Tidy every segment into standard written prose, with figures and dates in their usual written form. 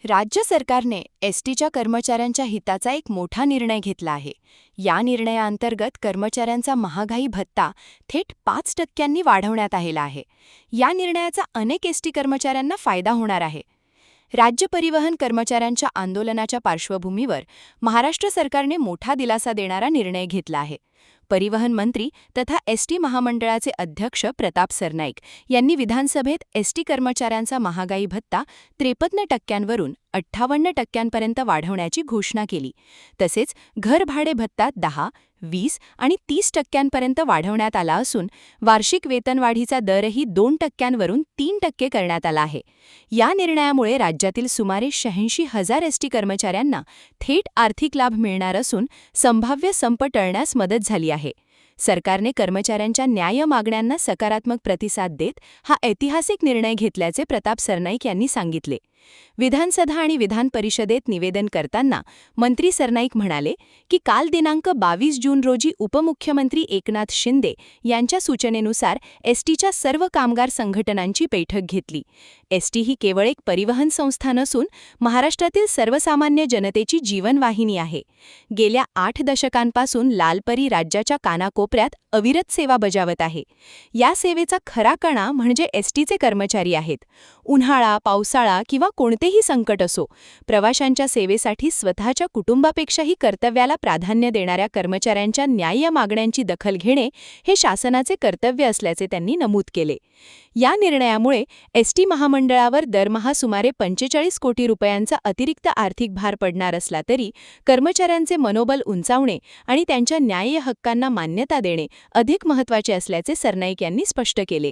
राज्य सरकारने एसटीच्या कर्मचाऱ्यांच्या हिताचा एक मोठा निर्णय घेतला आहे. या निर्णयाअंतर्गत कर्मचाऱ्यांचा महागाई भत्ता थेट 5% वाढवण्यात आलेला आहे. या निर्णयाचा अनेक एसटी कर्मचाऱ्यांना फायदा होणार आहे. राज्य परिवहन कर्मचाऱ्यांच्या आंदोलनाच्या पार्श्वभूमीवर महाराष्ट्र सरकारने मोठा दिलासा देणारा निर्णय घेतला आहे. परिवहन मंत्री तथा एसटी महामंडळाचे अध्यक्ष प्रताप सरनाईक यांनी विधानसभेत एसटी कर्मचाऱ्यांचा महागाई भत्ता 53% वरून 58% वाढवण्याची घोषणा केली. तसेच घरभाडे भत्ता 10, 20 आणि 30% वाढवण्यात आला असून वार्षिक वेतनवाढीचा दरही 2% वरून 3% करण्यात आला आहे. या निर्णयामुळे राज्यातील सुमारे 86,000 एसटी कर्मचाऱ्यांना थेट आर्थिक लाभ मिळणार असून संभाव्य संप टळण्यास मदत झाली आहे. सरकारने कर्मचाऱ्यांच्या न्याय मागण्यांना सकारात्मक प्रतिसाद देत हा ऐतिहासिक निर्णय घेतल्याचे प्रताप सरनाईक यांनी सांगितले. विधानसभा आणि विधान परिषदेत निवेदन करताना मंत्री सरनाईक म्हणाले की काल दिनांक 22 जून रोजी उपमुख्यमंत्री एकनाथ शिंदे यांच्या सूचनेनुसार एसटीच्या सर्व कामगार संघटनांची बैठक घेतली. एसटी ही केवळ एक परिवहन संस्था नसून महाराष्ट्रातील सर्वसामान्य जनतेची जीवनवाहिनी आहे. गेल्या 8 दशकांपासून लालपरी राज्याच्या कानाकोपऱ्यात अविरत सेवा बजावत आहे. या सेवेचा खरा कणा म्हणजे एसटीचे कर्मचारी आहेत. उन्हाळा, पावसाळा किंवा कोणतेही संकट असो, प्रवाशांच्या सेवेसाठी स्वतःच्या कुटुंबापेक्षाही कर्तव्याला प्राधान्य देणाऱ्या कर्मचाऱ्यांच्या न्याय्य मागण्यांची दखल घेणे हे शासनाचे कर्तव्य असल्याचे त्यांनी नमूद केले. या निर्णयामुळे एसटी महामंडळावर दरमहा सुमारे 45 कोटी रुपयांचा अतिरिक्त आर्थिक भार पडणार असला तरी कर्मचाऱ्यांचे मनोबल उंचावणे आणि त्यांच्या न्याय्य हक्कांना मान्यता देणे अधिक महत्त्वाचे असल्याचे सरनाईक यांनी स्पष्ट केले.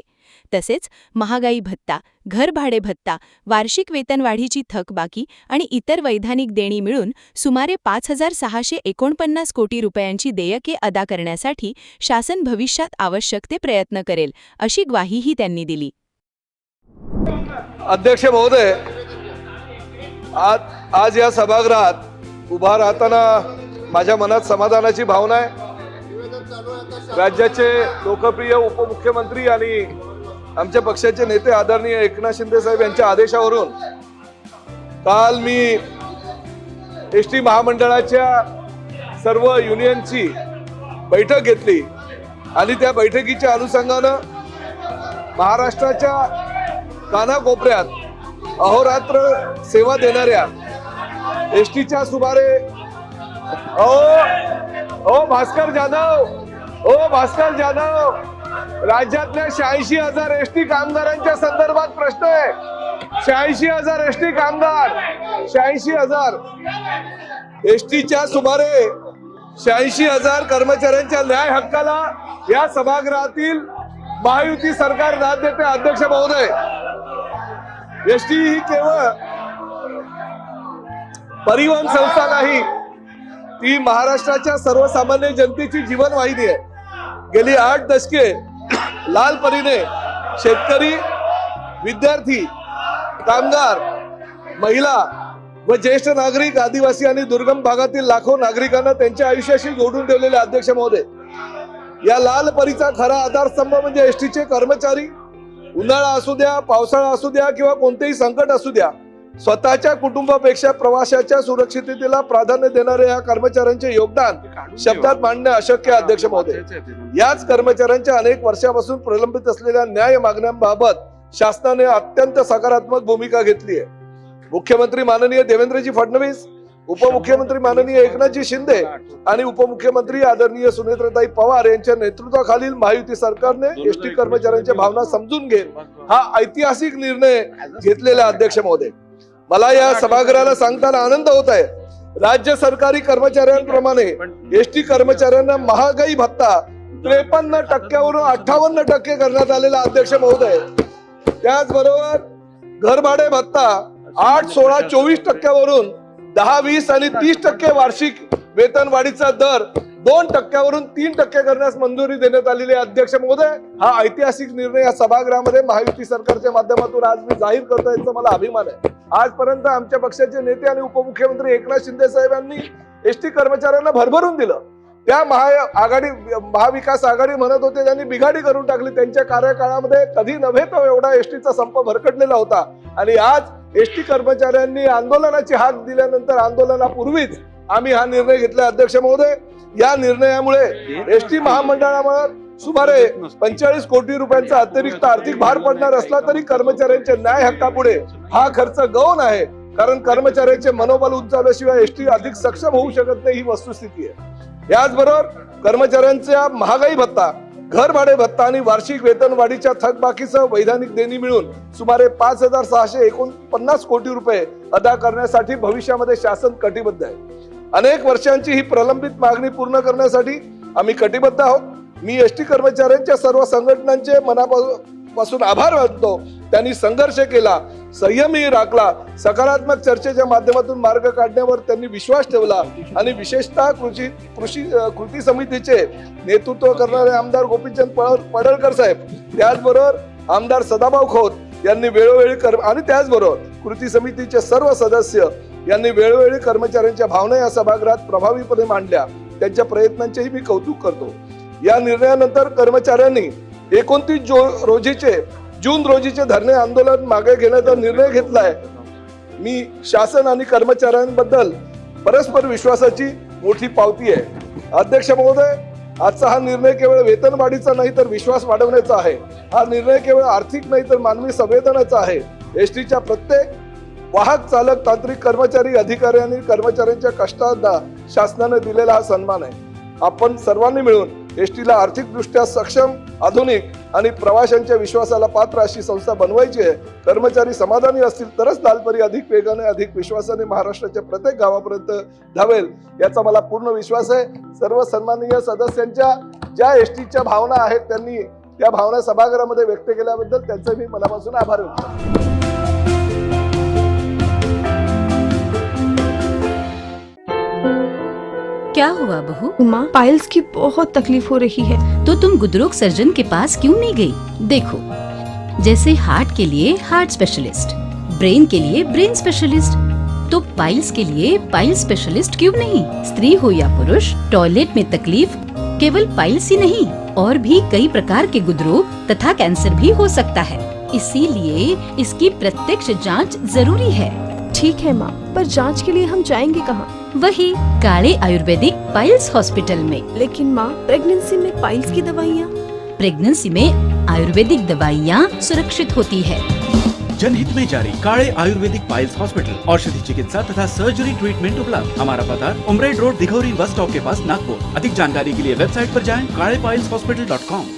तसेच महागाई भत्ता, घरभाडे भत्ता, वार्षिक वेतनवाढीची थकबाकी आणि इतर वैधानिक देणी मिळून सुमारे 5,649 कोटी रुपयांची देयके अदा करण्यासाठी शासन भविष्यात आवश्यक ते प्रयत्न करेल, अशी ग्वाहीही त्यांनी दिली. अध्यक्ष महोदय, आज या सभागृहात उभा राहताना माझ्या मनात समाधानाची भावना आहे. राज्याचे लोकप्रिय उपमुख्यमंत्री आणि आमच्या पक्षाचे नेते आदरणीय एकनाथ शिंदे साहेब यांच्या आदेशावरून काल मी एसटी महामंडळाच्या सर्व युनियनची बैठक घेतली आणि त्या बैठकीच्या अनुषंगानं महाराष्ट्राच्या कानाकोपऱ्यात अहोरात्र सेवा देणाऱ्या एसटीच्या सुमारे भास्कर जाधव राज्यातल्या 86,000 एसटी कामगारांच्या संदर्भात प्रश्न आहे. 86,000 एसटी कामगार, 86,000 एसटीच्या सुमारे 86,000 कर्मचाऱ्यांच्या न्याय हक्काला या सभागृहातील महायुती सरकार दाद देते. अध्यक्ष महोदय, एसटी ही केवळ परिवहन संस्था नाही, ती महाराष्ट्राच्या सर्वसामान्य जनतेची जीवनवाहिनी आहे. गेली 8 दशके लालपरीने शेतकरी, विद्यार्थी, कामगार, महिला व ज्येष्ठ नागरिक, आदिवासी आणि दुर्गम भागातील लाखो नागरिकांना त्यांच्या आयुष्याशी जोडून ठेवलेले. अध्यक्ष महोदय, या लालपरीचा खरा आधारस्तंभ म्हणजे एसटीचे कर्मचारी. उन्हाळा असू द्या, पावसाळा असू द्या किंवा कोणतेही संकट असू द्या, स्वतःच्या कुटुंबापेक्षा प्रवाशाच्या सुरक्षिततेला प्राधान्य देणारे या कर्मचाऱ्यांचे योगदान शब्दात मांडणे अशक्य. अध्यक्ष महोदय, याच कर्मचाऱ्यांच्या अनेक वर्षापासून प्रलंबित असलेल्या न्याय मागण्यांबाबत शासनाने अत्यंत सकारात्मक भूमिका घेतली आहे. मुख्यमंत्री माननीय देवेंद्रजी फडणवीस, उपमुख्यमंत्री माननीय एकनाथजी शिंदे आणि उपमुख्यमंत्री आदरणीय सुनेत्रताई पवार यांच्या नेतृत्वाखालील महायुती सरकारने एसटी कर्मचाऱ्यांच्या भावना समजून घेत हा ऐतिहासिक निर्णय घेतलेला. अध्यक्ष महोदय, मला या सभागृहाला सांगताना आनंद होत आहे. राज्य सरकारी कर्मचाऱ्यांप्रमाणे एसटी कर्मचाऱ्यांना महागाई भत्ता 53% वरून 58% करण्यात आलेला. अध्यक्ष महोदय, त्याचबरोबर घरभाडे भत्ता 8, 16, 24% वरून 10, 20 आणि 30% वार्षिक वेतनवाढीचा दर 2% वरून 3% करण्यास मंजुरी देण्यात आलेली. अध्यक्ष महोदय, हा ऐतिहासिक निर्णय या सभागृहामध्ये महायुती सरकारच्या माध्यमातून आज मी जाहीर करतो, याचा मला अभिमान आहे. आजपर्यंत आमच्या पक्षाचे नेते आणि उपमुख्यमंत्री एकनाथ शिंदे साहेब यांनी एसटी कर्मचाऱ्यांना भरभरून दिलं. त्या महाविकास आघाडी म्हणत होते, त्यांनी बिघाडी करून टाकली. त्यांच्या कार्यकाळामध्ये कधी नव्हे तो एवढा एसटीचा संप भरकटलेला होता आणि आज एसटी कर्मचाऱ्यांनी आंदोलनाची हाक दिल्यानंतर आंदोलनापूर्वीच आम्ही हा निर्णय घेतला अध्यक्ष महोदय. या निर्णयामुळे एसटी महामंडळावर सुमारे 45 कोटी रुपयांचा अतिरिक्त आर्थिक भार पडणार असला तरी कर्मचाऱ्यांच्या न्याय हक्कापुढे हा खर्च गौण आहे. कारण कर्मचाऱ्यांचे मनोबल उंचावल्याशिवाय एसटी अधिक सक्षम होऊ शकत नाही, ही वस्तुस्थिती आहे. याचबरोबर कर्मचाऱ्यांचा महागाई भत्ता, घर भाडे भत्ता आणि वार्षिक वेतनवाढीच्या थकबाकीसह वैधानिक देणी मिळून सुमारे 5,649 कोटी रुपये अदा करण्यासाठी भविष्यामध्ये शासन कटिबद्ध आहे. अनेक वर्षांची ही प्रलंबित मागणी पूर्ण करण्यासाठी आम्ही कटिबद्ध आहोत. मी एसटी कर्मचाऱ्यांच्या सर्व संघटनांचे मनापासून आभार मानतो. त्यांनी संघर्ष केला, संयमी राखला, सकारात्मक चर्चेच्या माध्यमातून मार्ग काढण्यावर त्यांनी विश्वास ठेवला आणि विशेषतः कृती समितीचे नेतृत्व करणारे आमदार गोपीचंद पडळकर साहेब, त्याचबरोबर आमदार सदाभाऊ खोत यांनी वेळोवेळी आणि त्याचबरोबर कृती समितीचे सर्व सदस्य यांनी वेळोवेळी कर्मचाऱ्यांच्या भावना या सभागृहात प्रभावीपणे मांडल्या. त्यांच्या प्रयत्नांचेही मी कौतुक करतो. या निर्णयानंतर कर्मचाऱ्यांनी 29 जून रोजीचे धरणे आंदोलन मागे घेण्याचा निर्णय घेतलाय. मी शासन आणि कर्मचाऱ्यांबद्दल परस्पर विश्वासाची मोठी पावती आहे. अध्यक्ष महोदय, आजचा हा निर्णय केवळ वेतनवाढीचा नाही तर विश्वास वाढवण्याचा आहे. हा निर्णय केवळ आर्थिक नाही तर मानवी संवेदनाचा आहे. एसटीच्या प्रत्येक वाहक, चालक, तांत्रिक, कर्मचारी, अधिकारी आणि कर्मचाऱ्यांच्या कष्टांना शासनाने दिलेला हा सन्मान आहे. आपण सर्वांनी मिळून एसटीला आर्थिकदृष्ट्या सक्षम, आधुनिक आणि प्रवाशांच्या विश्वासाला पात्र अशी संस्था बनवायची आहे. कर्मचारी समाधानी असतील तरच लालपरी अधिक वेगाने, अधिक विश्वासाने महाराष्ट्राच्या प्रत्येक गावापर्यंत धावेल याचा मला पूर्ण विश्वास आहे. सर्व सन्माननीय सदस्यांच्या ज्या एसटीच्या भावना आहेत त्यांनी त्या भावना सभागृहामध्ये व्यक्त केल्याबद्दल त्यांचे मी मनापासून आभार व्यक्त करतो. क्या हुआ बहू? माँ, पाइल्स की बहुत तकलीफ हो रही है। तो तुम गुदरोग सर्जन के पास क्यों नहीं गई? देखो, जैसे हार्ट के लिए हार्ट स्पेशलिस्ट, ब्रेन के लिए ब्रेन स्पेशलिस्ट, तो पाइल्स के लिए पाइल स्पेशलिस्ट क्यों नहीं? स्त्री हो या पुरुष, टॉयलेट में तकलीफ केवल पाइल्स ही नहीं और भी कई प्रकार के गुदरोग तथा कैंसर भी हो सकता है। इसीलिए इसकी प्रत्यक्ष जांच जरूरी है। ठीक है माँ, पर जांच के लिए हम जाएंगे कहाँ? वही काले आयुर्वेदिक पाइल्स हॉस्पिटल में। लेकिन माँ, प्रेगनेंसी में पाइल्स की दवाइयाँ? प्रेगनेंसी में आयुर्वेदिक दवाइयाँ सुरक्षित होती है। जनहित में जारी काले आयुर्वेदिक पाइल्स हॉस्पिटल, औषधि चिकित्सा तथा सर्जरी ट्रीटमेंट उपलब्ध। हमारा पता उमरेड रोड, दिघौरी बस स्टॉप के पास, नागपुर। अधिक जानकारी के लिए वेबसाइट पर जाएं kalepileshhospital.com।